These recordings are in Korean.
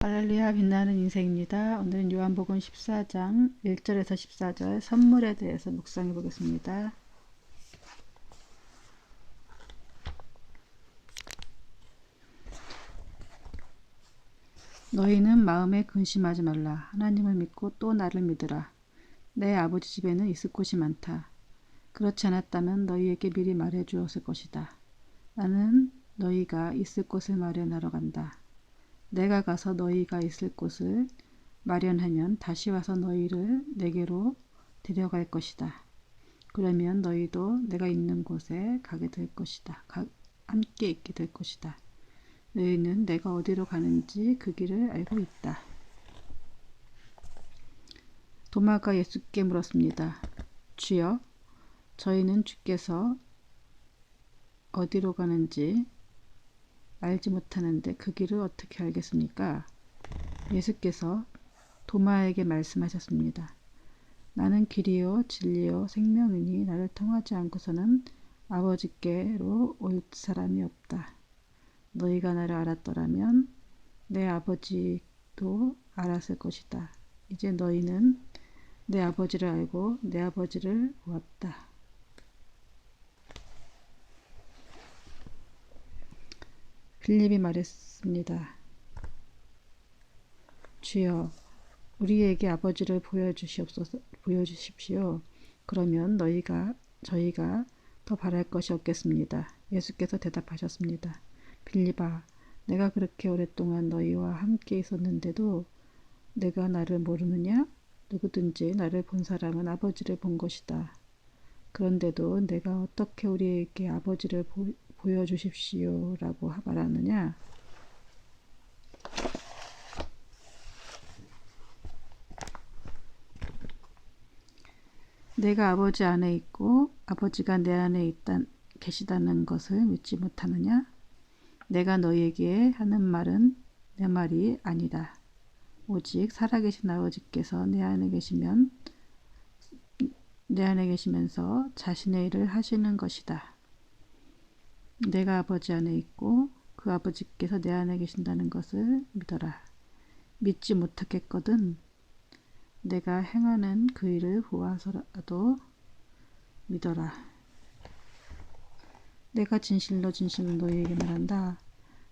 할렐루야 빛나는 인생입니다. 오늘은 요한복음 14장 1절에서 14절 선물에 대해서 묵상해 보겠습니다. 너희는 마음에 근심하지 말라. 하나님을 믿고 또 나를 믿으라. 내 아버지 집에는 있을 곳이 많다. 그렇지 않았다면 너희에게 미리 말해 주었을 것이다. 나는 너희가 있을 곳을 마련하러 간다. 내가 가서 너희가 있을 곳을 마련하면 다시 와서 너희를 내게로 데려갈 것이다. 그러면 너희도 내가 있는 곳에 가게 될 것이다. 함께 있게 될 것이다. 너희는 내가 어디로 가는지 그 길을 알고 있다. 도마가 예수께 물었습니다. 주여, 저희는 주께서 어디로 가는지 알지 못하는데 그 길을 어떻게 알겠습니까? 예수께서 도마에게 말씀하셨습니다. 나는 길이요 진리요 생명이니 나를 통하지 않고서는 아버지께로 올 사람이 없다. 너희가 나를 알았더라면 내 아버지도 알았을 것이다. 이제 너희는 내 아버지를 알고 내 아버지를 보았다. 빌립이 말했습니다. 주여, 우리에게 아버지를 보여주십시오. 그러면 저희가 더 바랄 것이 없겠습니다. 예수께서 대답하셨습니다. 빌립아, 내가 그렇게 오랫동안 너희와 함께 있었는데도 내가 나를 모르느냐? 누구든지 나를 본 사람은 아버지를 본 것이다. 그런데도 내가 어떻게 우리에게 아버지를 보여주십시오라고 말하느냐? 내가 아버지 안에 있고 아버지가 내 안에 계시다는 것을 믿지 못하느냐? 내가 너희에게 하는 말은 내 말이 아니다. 오직 살아계신 아버지께서 내 안에 계시면서 자신의 일을 하시는 것이다. 내가 아버지 안에 있고 그 아버지께서 내 안에 계신다는 것을 믿어라. 믿지 못하겠거든 내가 행하는 그 일을 보아서라도 믿어라. 내가 진실로 너희에게 말한다.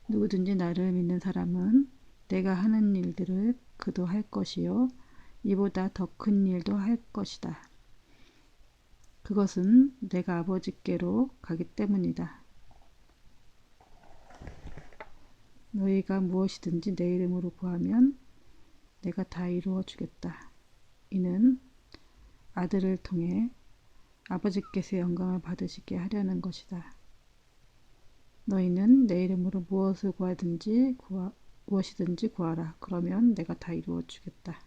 누구든지 나를 믿는 사람은 내가 하는 일들을 그도 할 것이요 이보다 더 큰 일도 할 것이다. 그것은 내가 아버지께로 가기 때문이다. 너희가 무엇이든지 내 이름으로 구하면 내가 다 이루어 주겠다. 이는 아들을 통해 아버지께서 영광을 받으시게 하려는 것이다. 너희는 내 이름으로 무엇이든지 구하라. 그러면 내가 다 이루어 주겠다.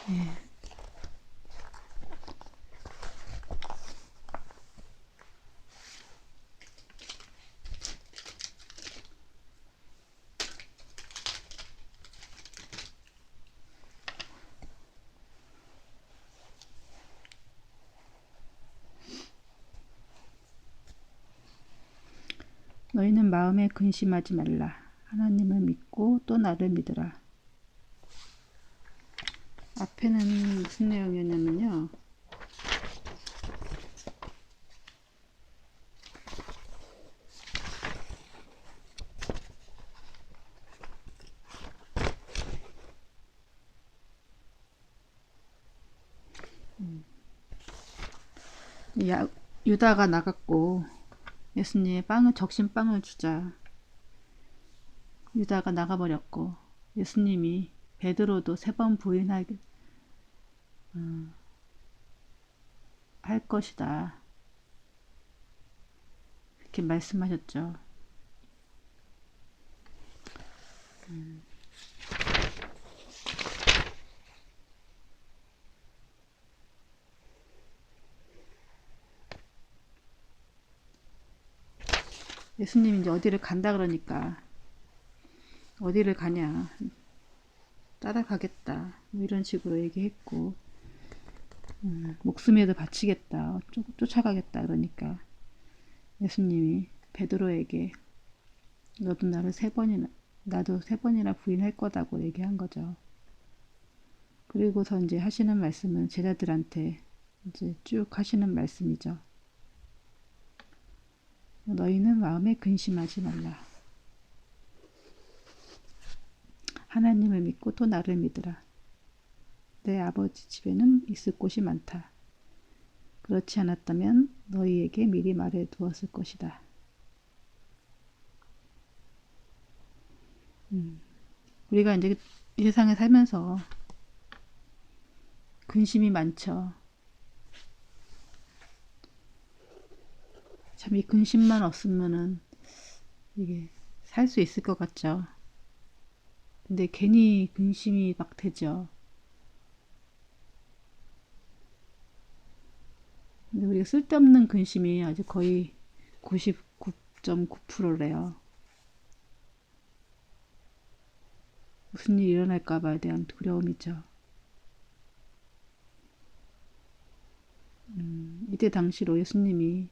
예. 너희는 마음에 근심하지 말라. 하나님을 믿고 또 나를 믿으라. 앞에는 무슨 내용이었냐면요. 유다가 나갔고 예수님의 적신빵을 주자. 유다가 나가버렸고 예수님이 베드로도 3번 부인할 것이다. 이렇게 말씀하셨죠. 예수님이 이제 어디를 간다 그러니까 어디를 가냐 따라가겠다 뭐 이런 식으로 얘기했고 목숨에도 바치겠다 쫓아가겠다 그러니까 예수님이 베드로에게 너도 나도 3번이나 부인할 거다고 얘기한 거죠. 그리고서 이제 하시는 말씀은 제자들한테 이제 쭉 하시는 말씀이죠. 너희는 마음에 근심하지 말라. 하나님을 믿고 또 나를 믿으라. 내 아버지 집에는 있을 곳이 많다. 그렇지 않았다면 너희에게 미리 말해 두었을 것이다. 우리가 이제 이 세상에 살면서 근심이 많죠. 참 이 근심만 없으면은 이게 살 수 있을 것 같죠. 근데 괜히 근심이 막 되죠. 근데 우리가 쓸데없는 근심이 아주 거의 99.9%래요. 무슨 일이 일어날까봐에 대한 두려움이죠. 이때 당시로 예수님이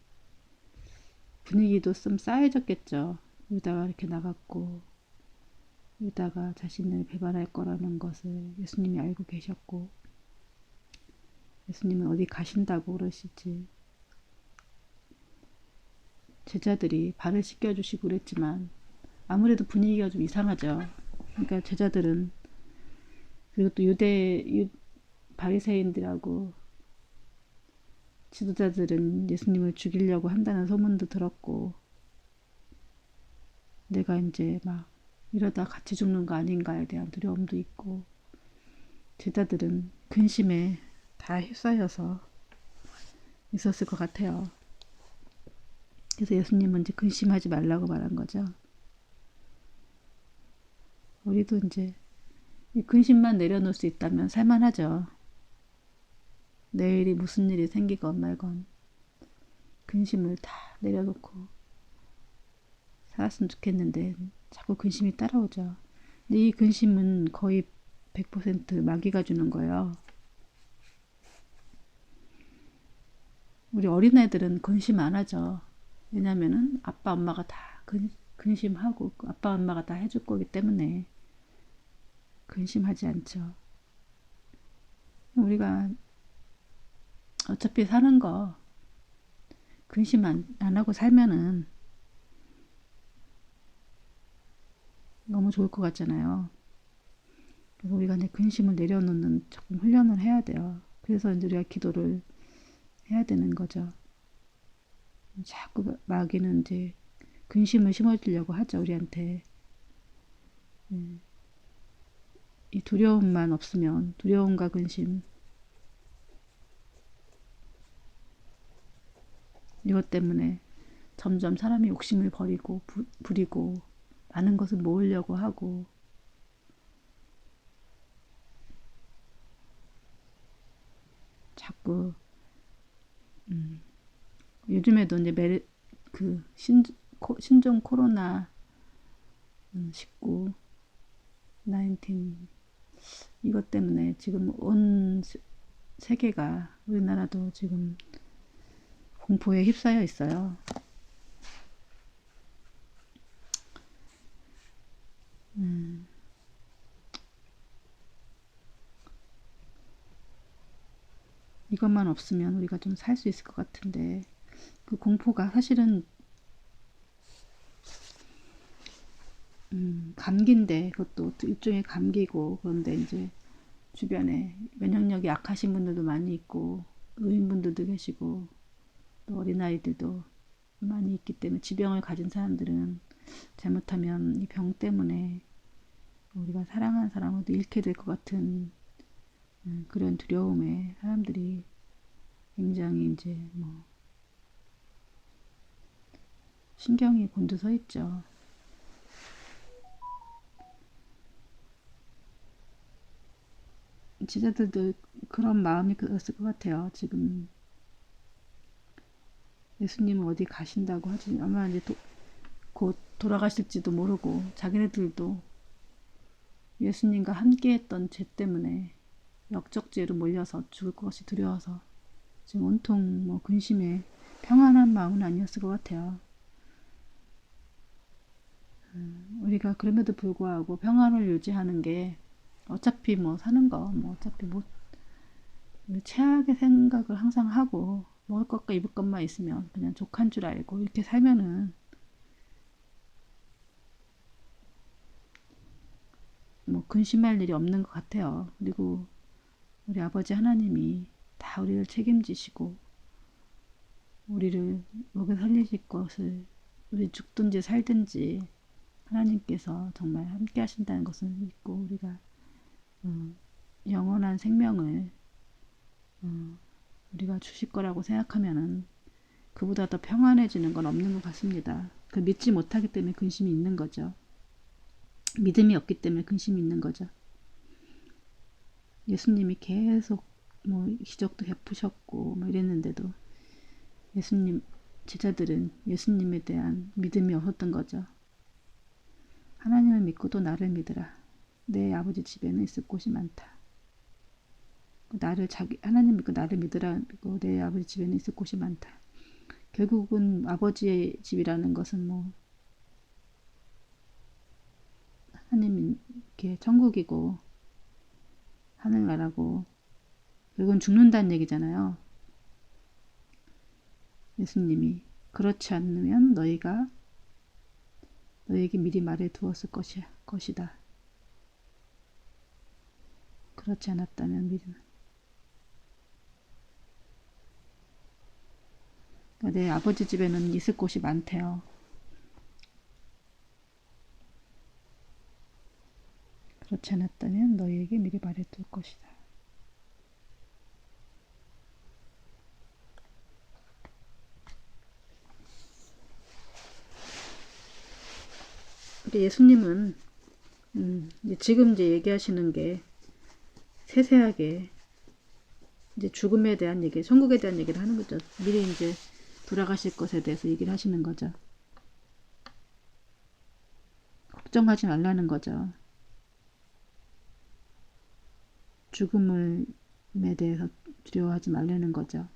분위기도 좀 싸해졌겠죠. 유다가 이렇게 나갔고 유다가 자신을 배반할 거라는 것을 예수님이 알고 계셨고 예수님은 어디 가신다고 그러시지 제자들이 발을 씻겨주시고 그랬지만 아무래도 분위기가 좀 이상하죠. 그러니까 제자들은 그리고 또 바리새인들하고 지도자들은 예수님을 죽이려고 한다는 소문도 들었고 내가 이제 막 이러다 같이 죽는 거 아닌가에 대한 두려움도 있고 제자들은 근심에 다 휩싸여서 있었을 것 같아요. 그래서 예수님은 이제 근심하지 말라고 말한 거죠. 우리도 이제 이 근심만 내려놓을 수 있다면 살만하죠. 내일이 무슨 일이 생기건 말건 근심을 다 내려놓고 살았으면 좋겠는데 자꾸 근심이 따라오죠. 근데 이 근심은 거의 100% 마귀가 주는 거예요. 우리 어린애들은 근심 안 하죠. 왜냐면은 아빠 엄마가 다 근심하고 아빠 엄마가 다 해줄 거기 때문에 근심하지 않죠. 우리가 어차피 사는 거 근심 안 하고 살면은 너무 좋을 것 같잖아요. 그래서 우리가 이제 근심을 내려놓는 조금 훈련을 해야 돼요. 그래서 이제 우리가 기도를 해야 되는 거죠. 자꾸 마귀는 이제 근심을 심어주려고 하죠, 우리한테. 이 두려움만 없으면, 두려움과 근심, 이것 때문에 점점 사람이 욕심을 부리고 많은 것을 모으려고 하고 자꾸 요즘에도 이제 신종 코로나 19 19 이것 때문에 지금 온 세계가 우리나라도 지금 공포에 휩싸여 있어요. 이것만 없으면 우리가 좀 살 수 있을 것 같은데 그 공포가 사실은 감기인데 그것도 일종의 감기고 그런데 이제 주변에 면역력이 약하신 분들도 많이 있고 의인분들도 계시고 또 어린아이들도 많이 있기 때문에 지병을 가진 사람들은 잘못하면 이 병 때문에 우리가 사랑하는 사람을 잃게 될 것 같은 그런 두려움에 사람들이 굉장히 이제 뭐 신경이 곤두서 있죠. 지자들도 그런 마음이 그랬을 것 같아요. 지금 예수님은 어디 가신다고 하지 아마 이제 곧 돌아가실지도 모르고 자기네들도 예수님과 함께했던 죄 때문에 역적죄로 몰려서 죽을 것이 두려워서 지금 온통 뭐 근심에 평안한 마음은 아니었을 것 같아요. 우리가 그럼에도 불구하고 평안을 유지하는 게 어차피 뭐 사는 거 뭐 어차피 뭐 최악의 생각을 항상 하고 먹을 것과 입을 것만 있으면 그냥 족한 줄 알고 이렇게 살면은 뭐 근심할 일이 없는 것 같아요. 그리고 우리 아버지 하나님이 다 우리를 책임지시고 우리를 먹여 살리실 것을 우리 죽든지 살든지 하나님께서 정말 함께 하신다는 것을 믿고 우리가 영원한 생명을 우리가 주실 거라고 생각하면은 그보다 더 평안해지는 건 없는 것 같습니다. 그 믿지 못하기 때문에 근심이 있는 거죠. 믿음이 없기 때문에 근심이 있는 거죠. 예수님이 계속 뭐 기적도 베푸셨고 뭐 이랬는데도 예수님 제자들은 예수님에 대한 믿음이 없었던 거죠. 하나님을 믿고도 나를 믿으라. 내 아버지 집에는 있을 곳이 많다. 하나님 믿고 나를 믿으라고 내 아버지 집에는 있을 곳이 많다. 결국은 아버지의 집이라는 것은 뭐 하나님 이렇게 천국이고 하늘나라고 결국은 죽는다는 얘기잖아요. 예수님이 그렇지 않으면 너에게 미리 말해 두었을 것이다. 그렇지 않았다면 그러니까 내 아버지 집에는 있을 곳이 많대요. 그렇지 않았다면 너희에게 미리 말해둘 것이다. 근데 예수님은 지금 이제 얘기하시는 게 세세하게 이제 죽음에 대한 얘기, 천국에 대한 얘기를 하는 거죠. 미리 이제 돌아가실 것에 대해서 얘기를 하시는 거죠. 걱정하지 말라는 거죠. 죽음에 대해서 두려워하지 말라는 거죠.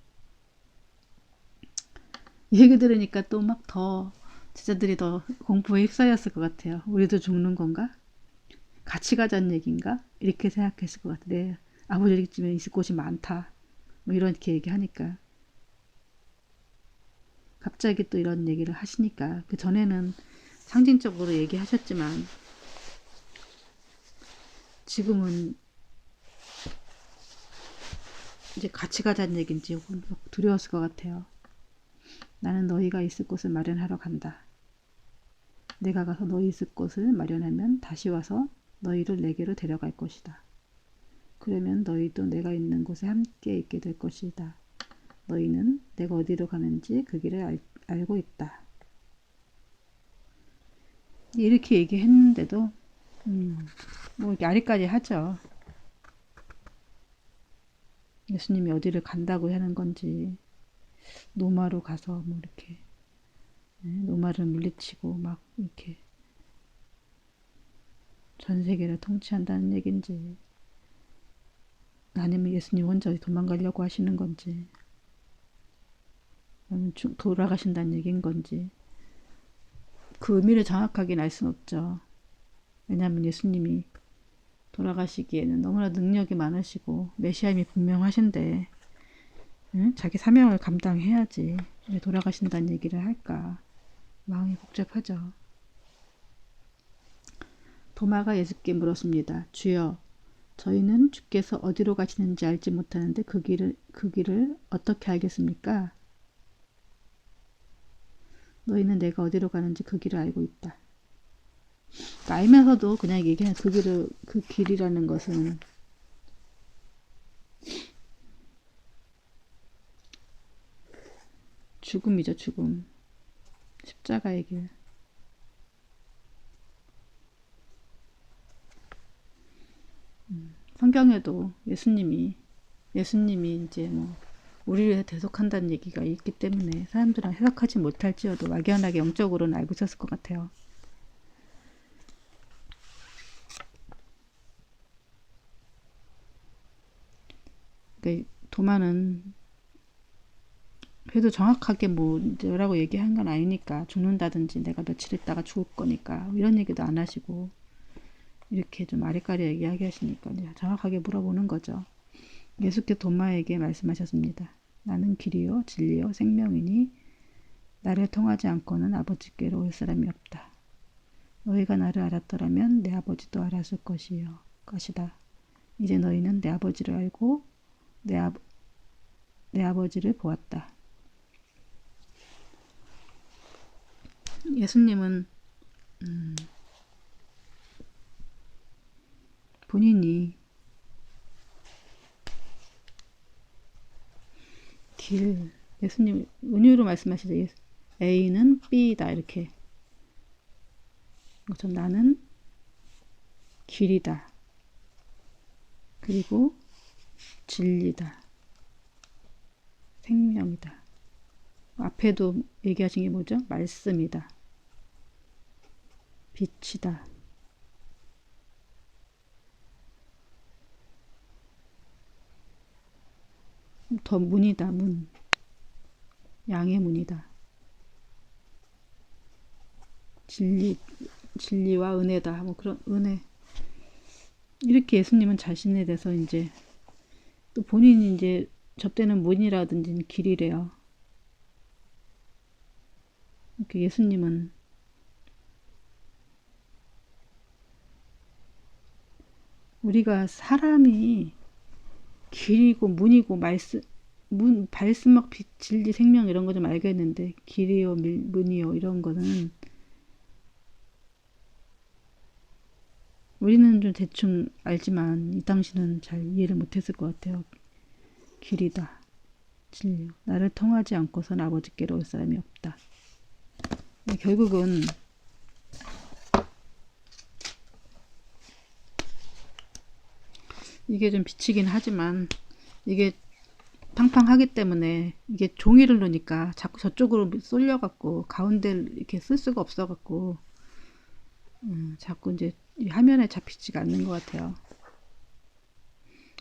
얘기 들으니까 또 막 더 제자들이 더 공포에 휩싸였을 것 같아요. 우리도 죽는 건가? 같이 가자는 얘기인가? 이렇게 생각했을 것 같아요. 네, 아버지 집에 있을 곳이 많다. 뭐 이렇게 얘기하니까 갑자기 또 이런 얘기를 하시니까 그 전에는 상징적으로 얘기하셨지만 지금은 이제 같이 가자는 얘기인지 혹은 두려웠을 것 같아요. 나는 너희가 있을 곳을 마련하러 간다. 내가 가서 너희 있을 곳을 마련하면 다시 와서 너희를 내게로 데려갈 것이다. 그러면 너희도 내가 있는 곳에 함께 있게 될 것이다. 너희는 내가 어디로 가는지 그 길을 알고 있다. 이렇게 얘기했는데도 뭐 이렇게 아리까리 하죠. 예수님이 어디를 간다고 하는 건지 노마로 가서 뭐 이렇게 노마를 물리치고 막 이렇게 전 세계를 통치한다는 얘긴지 아니면 예수님 혼자 도망가려고 하시는 건지 아니면 돌아가신다는 얘기인 건지 그 의미를 정확하게 알 수는 없죠. 왜냐하면 예수님이 돌아가시기에는 너무나 능력이 많으시고 메시아임이 분명하신데 자기 사명을 감당해야지 왜 돌아가신다는 얘기를 할까 마음이 복잡하죠. 도마가 예수께 물었습니다. 주여, 저희는 주께서 어디로 가시는지 알지 못하는데 그 길을 어떻게 알겠습니까? 너희는 내가 어디로 가는지 그 길을 알고 있다. 그러니까 알면서도 그냥 얘기하는 그 길이라는 것은 죽음이죠, 죽음. 십자가의 길. 성경에도 예수님이 이제 뭐 우리를 대속한다는 얘기가 있기 때문에 사람들은 해석하지 못할지어도 막연하게 영적으로는 알고 있었을 것 같아요. 그러니까 도마는 그래도 정확하게 뭐라고 얘기한 건 아니니까, 죽는다든지 내가 며칠 있다가 죽을 거니까 이런 얘기도 안 하시고, 이렇게 좀 아리까리 얘기하게 하시니까 이제 정확하게 물어보는 거죠. 예수께 도마에게 말씀하셨습니다. 나는 길이요 진리요 생명이니 나를 통하지 않고는 아버지께로 올 사람이 없다. 너희가 나를 알았더라면 내 아버지도 알았을 것이다. 이제 너희는 내 아버지를 알고 내 아버지를 보았다. 예수님은 본인이 예수님 은유로 말씀하시죠. A는 B다 이렇게. 나는 길이다. 그리고 진리다. 생명이다. 앞에도 얘기하신 게 뭐죠? 말씀이다. 빛이다. 더 문이다. 문. 양의 문이다. 진리와 은혜다. 뭐 그런 은혜. 이렇게 예수님은 자신에 대해서 이제 또 본인이 이제 접대는 문이라든지 길이래요. 이렇게 예수님은 우리가 사람이 길이고 문이고 발스막 빛, 진리, 생명 이런 거 좀 알겠는데 길이요, 문이요 이런 거는 우리는 좀 대충 알지만 이 당시는 잘 이해를 못했을 것 같아요. 길이다. 진리요. 나를 통하지 않고선 아버지께로 올 사람이 없다. 결국은 이게 좀 비치긴 하지만 이게 팡팡하기 때문에 이게 종이를 놓으니까 자꾸 저쪽으로 쏠려갖고 가운데를 이렇게 쓸 수가 없어갖고 자꾸 이제 화면에 잡히지가 않는 것 같아요.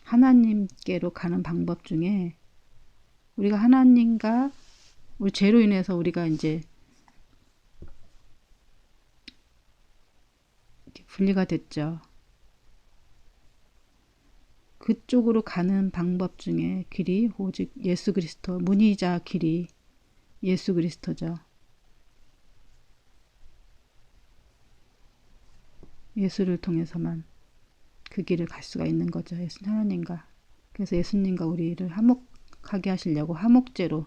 하나님께로 가는 방법 중에 우리가 하나님과 우리 죄로 인해서 우리가 이제 분리가 됐죠. 그쪽으로 가는 방법 중에 길이 오직 예수 그리스도, 문이자 길이 예수 그리스도죠. 예수를 통해서만 그 길을 갈 수가 있는 거죠. 하나님과. 그래서 예수님과 우리를 화목하게 하시려고 화목제로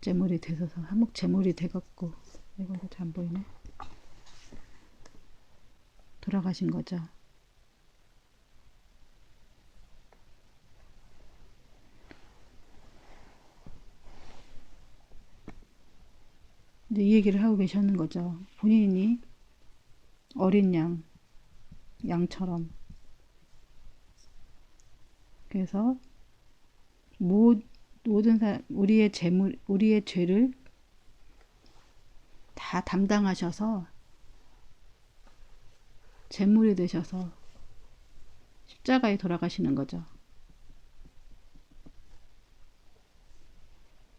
제물이 되셔서 화목 제물이 돼갖고 이거 잘 안 보이네. 돌아가신 거죠. 이제 이 얘기를 하고 계셨는 거죠. 본인이 어린 양처럼. 그래서 모든 사람, 우리의 죄를 다 담당하셔서 제물이 되셔서 십자가에 돌아가시는 거죠.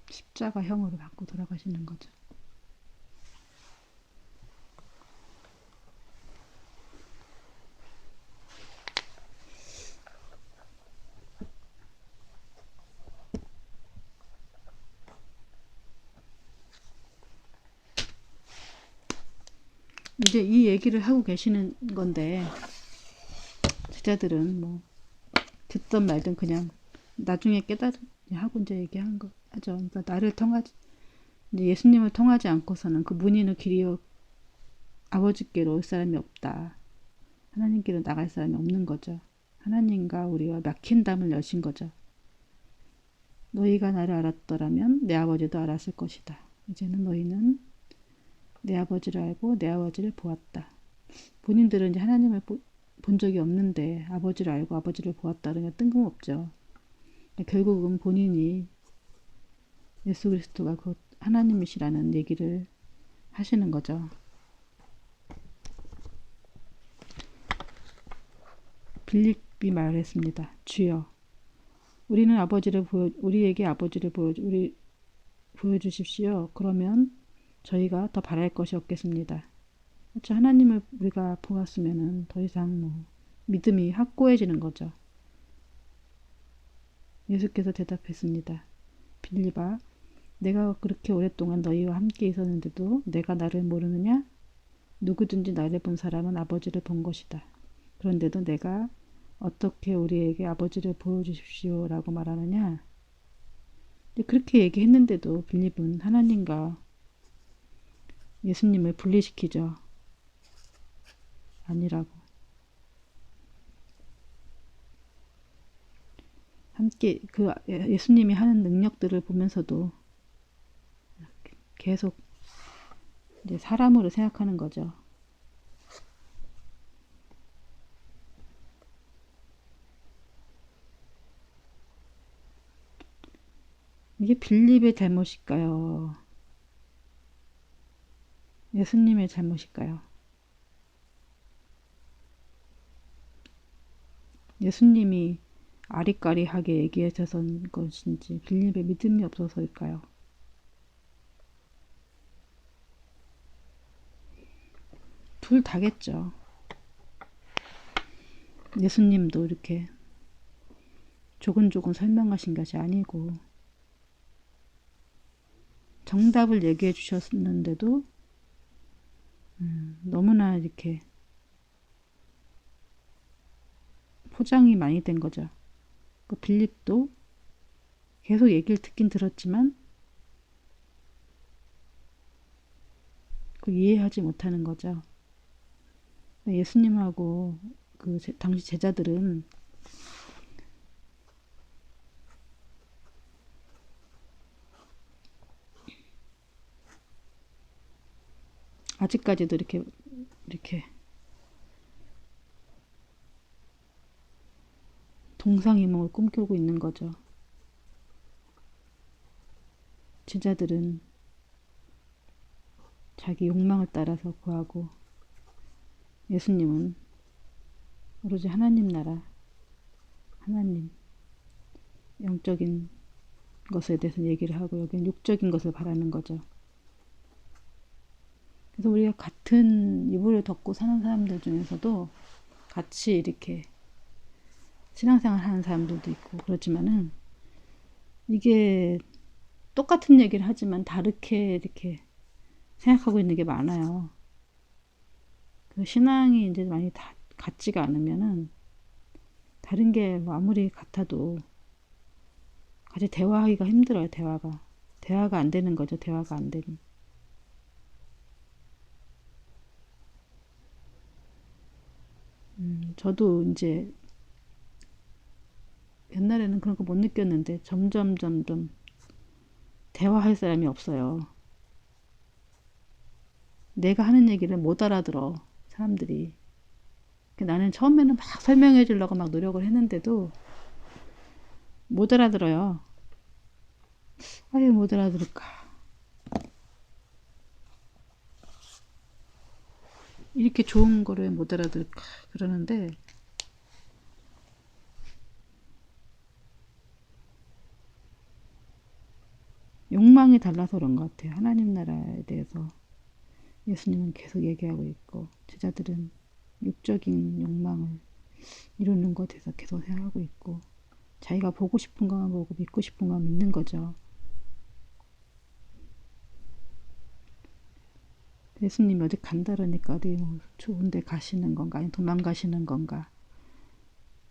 십자가형으로 받고 돌아가시는 거죠. 이제 이 얘기를 하고 계시는 건데 제자들은 뭐 듣던 말든 그냥 나중에 깨달으하고 이제 얘기한 거 하죠. 그러니까 나를 통하지 이제 예수님을 통하지 않고서는 그 문이는 길이요 아버지께로 올 사람이 없다. 하나님께로 나갈 사람이 없는 거죠. 하나님과 우리와 막힌 담을 여신 거죠. 너희가 나를 알았더라면 내 아버지도 알았을 것이다. 이제는 너희는 내 아버지를 알고 내 아버지를 보았다. 본인들은 이제 하나님을 본 적이 없는데 아버지를 알고 아버지를 보았다는 게 뜬금없죠. 결국은 본인이 예수 그리스도가 그 하나님이시라는 얘기를 하시는 거죠. 빌립이 말했습니다. 주여 우리에게 아버지를 보여주십시오. 그러면 저희가 더 바랄 것이 없겠습니다. 그렇죠? 하나님을 우리가 보았으면은 더 이상 뭐 믿음이 확고해지는 거죠. 예수께서 대답했습니다. 빌립아, 내가 그렇게 오랫동안 너희와 함께 있었는데도 내가 나를 모르느냐? 누구든지 나를 본 사람은 아버지를 본 것이다. 그런데도 내가 어떻게 우리에게 아버지를 보여주십시오 라고 말하느냐? 그렇게 얘기했는데도 빌립은 하나님과 예수님을 분리시키죠. 아니라고. 함께 그 예수님이 하는 능력들을 보면서도 계속 이제 사람으로 생각하는 거죠. 이게 빌립의 잘못일까요? 예수님의 잘못일까요? 예수님이 아리까리하게 얘기하셔서 것인지 빌립의 믿음이 없어서일까요? 둘 다겠죠. 예수님도 이렇게 조곤조곤 설명하신 것이 아니고 정답을 얘기해 주셨는데도 너무나 이렇게 포장이 많이 된 거죠. 그 빌립도 계속 얘기를 듣긴 들었지만 그 이해하지 못하는 거죠. 예수님하고 그 당시 제자들은 아직까지도 이렇게 동상이몽을 꿈꾸고 있는 거죠. 제자들은 자기 욕망을 따라서 구하고 예수님은 오로지 하나님 나라, 하나님, 영적인 것에 대해서 얘기를 하고 여기는 육적인 것을 바라는 거죠. 그래서 우리가 같은 이불을 덮고 사는 사람들 중에서도 같이 이렇게 신앙생활 하는 사람들도 있고 그렇지만은 이게 똑같은 얘기를 하지만 다르게 이렇게 생각하고 있는 게 많아요. 그 신앙이 이제 많이 같지가 않으면은 다른 게 뭐 아무리 같아도 같이 대화하기가 힘들어요. 대화가 안 되는 거죠. 대화가 안 되니. 저도 이제 옛날에는 그런 거 못 느꼈는데 점점 대화할 사람이 없어요. 내가 하는 얘기를 못 알아들어 사람들이. 나는 처음에는 막 설명해 주려고 막 노력을 했는데도 못 알아들어요. 왜 못 알아들을까? 이렇게 좋은 거를 못 알아들을까? 그러는데 욕망이 달라서 그런 것 같아요. 하나님 나라에 대해서 예수님은 계속 얘기하고 있고 제자들은 육적인 욕망을 이루는 것에 대해서 계속 생각하고 있고 자기가 보고 싶은 것만 보고 믿고 싶은 것만 믿는 거죠. 예수님이 어디 간다 그러니까 어디 뭐 좋은 데 가시는 건가 아니면 도망가시는 건가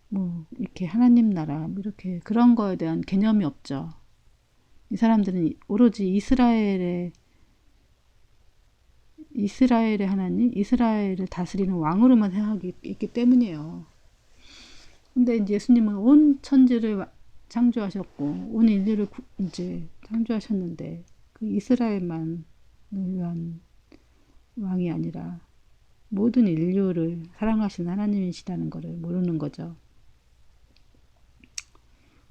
뭐 이렇게 하나님 나라 이렇게 그런 거에 대한 개념이 없죠. 이 사람들은 오로지 이스라엘의 하나님, 이스라엘을 다스리는 왕으로만 생각하기 있기 때문이에요. 근데 이제 예수님은 온 천지를 창조하셨고 온 인류를 이제 창조하셨는데 그 이스라엘만 위한 왕이 아니라 모든 인류를 사랑하시는 하나님이시라는 것을 모르는 거죠.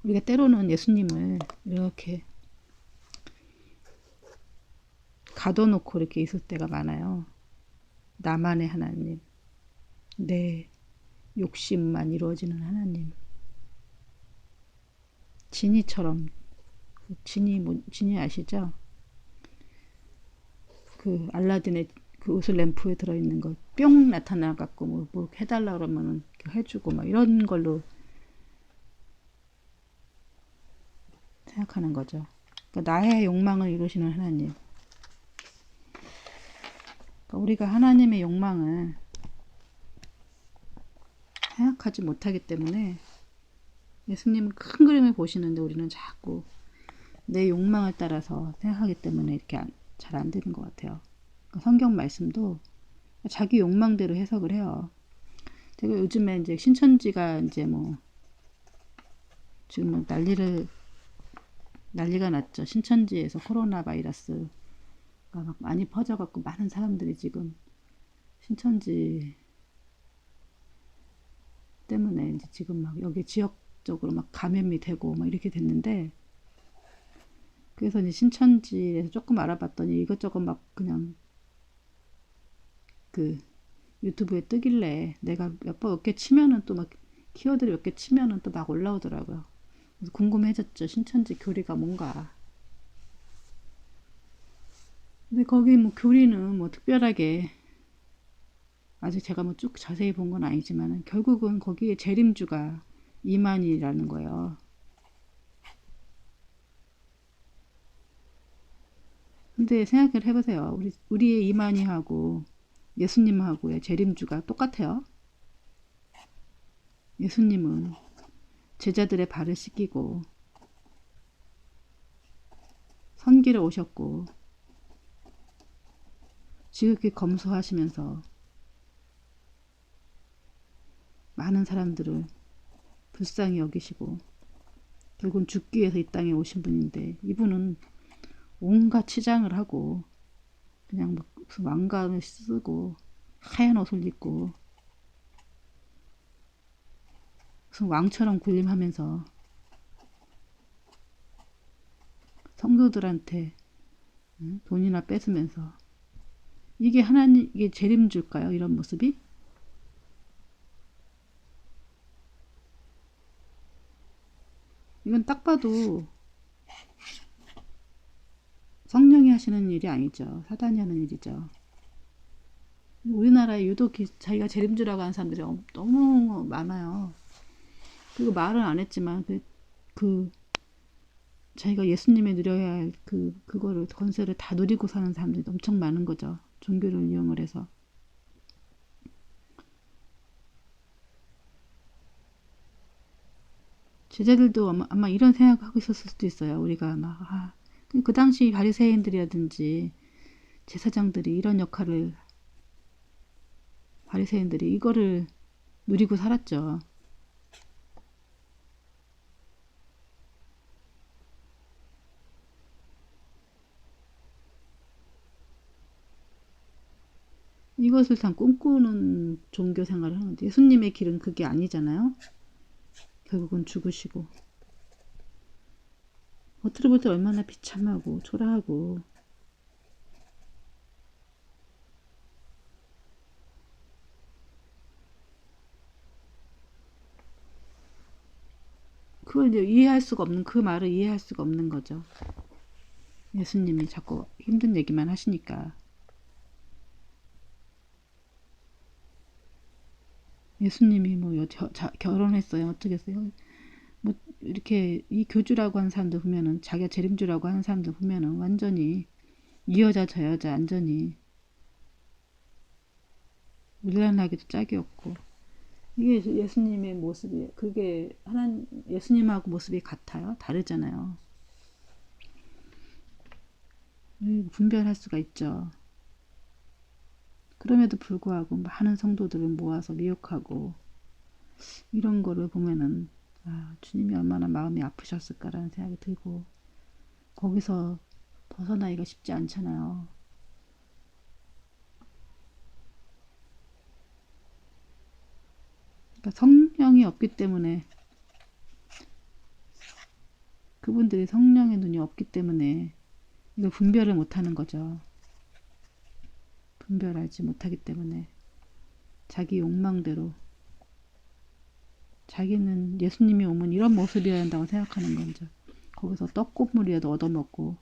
우리가 때로는 예수님을 이렇게 가둬놓고 이렇게 있을 때가 많아요. 나만의 하나님, 내 욕심만 이루어지는 하나님. 지니처럼. 지니 아시죠? 그 알라딘의 그 옷을 램프에 들어있는 거 뿅 나타나 갖고 뭐 해달라 그러면은 해주고 막 이런 걸로 생각하는 거죠. 그러니까 나의 욕망을 이루시는 하나님. 그러니까 우리가 하나님의 욕망을 생각하지 못하기 때문에 예수님은 큰 그림을 보시는데 우리는 자꾸 내 욕망을 따라서 생각하기 때문에 이렇게 잘 안 되는 것 같아요. 그러니까 성경 말씀도 자기 욕망대로 해석을 해요. 제가 요즘에 이제 신천지가 이제 뭐 지금 뭐 난리가 났죠. 신천지에서 코로나 바이러스가 막 많이 퍼져갖고 많은 사람들이 지금 신천지 때문에 이제 지금 막 여기 지역적으로 막 감염이 되고 막 이렇게 됐는데, 그래서 이제 신천지에서 조금 알아봤더니 이것저것 막 그냥 그 유튜브에 뜨길래 내가 몇 개 치면은 또 막 키워드를 몇 개 치면은 또 막 올라오더라고요. 그래서 궁금해졌죠. 신천지 교리가 뭔가. 근데 거기 뭐 교리는 뭐 특별하게 아직 제가 뭐 쭉 자세히 본 건 아니지만 결국은 거기에 재림주가 이만희라는 거예요. 근데 생각을 해보세요. 우리의 이만희하고 예수님하고의 재림주가 똑같아요. 예수님은 제자들의 발을 씻기고 선기를 오셨고 지극히 검소하시면서 많은 사람들을 불쌍히 여기시고 결국은 죽기 위해서 이 땅에 오신 분인데, 이분은 온갖 치장을 하고 그냥 무슨 왕관을 쓰고 하얀 옷을 입고 무슨 왕처럼 군림하면서 성도들한테 돈이나 뺏으면서, 이게 하나님, 이게 재림줄까요? 이런 모습이? 이건 딱 봐도 성령이 하시는 일이 아니죠. 사단이 하는 일이죠. 우리나라에 유독 자기가 재림주라고 하는 사람들이 너무 많아요. 그리고 말은 안 했지만 그 자기가 예수님의 누려야 할 그거를 권세를 다 누리고 사는 사람들이 엄청 많은 거죠. 종교를 이용을 해서. 제자들도 아마 이런 생각하고 있었을 수도 있어요. 우리가 그 당시 바리새인들이라든지 제사장들이 이런 역할을, 바리새인들이 이거를 누리고 살았죠. 이것을 참 꿈꾸는 종교 생활을 하는데 예수님의 길은 그게 아니잖아요. 결국은 죽으시고 겉으로 볼 때 얼마나 비참하고 초라하고, 그걸 이제 이해할 수가 없는, 그 말을 이해할 수가 없는 거죠. 예수님이 자꾸 힘든 얘기만 하시니까. 예수님이 뭐 결혼했어요, 어떻게 했어요, 뭐 이렇게 이 교주라고 하는 사람들 보면은, 자기가 재림주라고 하는 사람들 보면은 완전히 이 여자 저 여자 완전히 물란하기도 짝이 없고, 이게 예수님의 모습이, 그게 예수님하고 모습이 같아요? 다르잖아요. 분별할 수가 있죠. 그럼에도 불구하고 많은 성도들을 모아서 미혹하고 이런 거를 보면은 주님이 얼마나 마음이 아프셨을까라는 생각이 들고, 거기서 벗어나기가 쉽지 않잖아요. 그러니까 성령이 없기 때문에, 그분들이 성령의 눈이 없기 때문에 이걸 분별을 못하는 거죠. 분별하지 못하기 때문에 자기 욕망대로 자기는 예수님이 오면 이런 모습이어야 한다고 생각하는 거죠. 거기서 떡국물이라도 얻어먹고